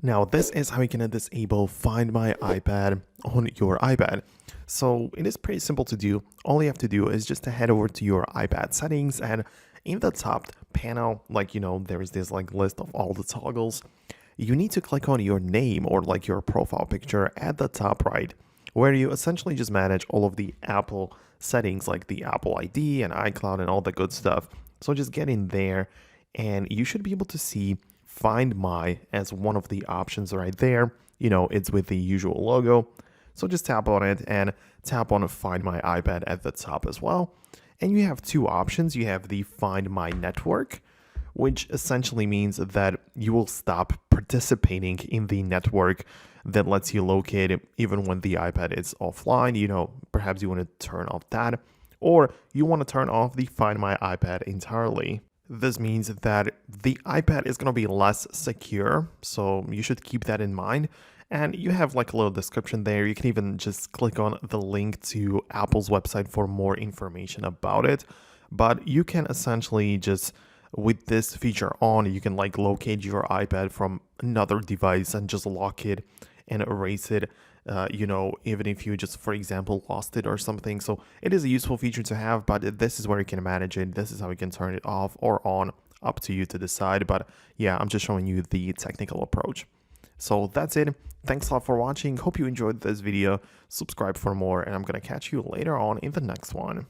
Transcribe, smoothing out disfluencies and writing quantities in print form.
Now, this is how you can disable Find My iPad on your iPad. So it is pretty simple to do. All you have to do is just to head over to your iPad settings, and in the top panel, there is this list of all the toggles. You need to click on your name or your profile picture at the top right, where you essentially just manage all of the Apple settings like the Apple ID and iCloud and all the good stuff. So just get in there and you should be able to see Find My as one of the options right there. It's with the usual logo. So just tap on it and tap on Find My iPad at the top as well. And you have two options. You have the Find My Network, which essentially means that you will stop participating in the network that lets you locate it even when the iPad is offline. Perhaps you want to turn off that, or you want to turn off the Find My iPad entirely. This means that the iPad is going to be less secure, so you should keep that in mind. And you have a little description there. You can even just click on the link to Apple's website for more information about it. But you can essentially just, with this feature on, you can locate your iPad from another device and just lock it and erase it, even if you just, for example, lost it or something. So it is a useful feature to have, but this is where you can manage it. This is how you can turn it off or on, up to you to decide. But yeah, I'm just showing you the technical approach. So that's it. Thanks a lot for watching. Hope you enjoyed this video. Subscribe for more, and I'm gonna catch you later on in the next one.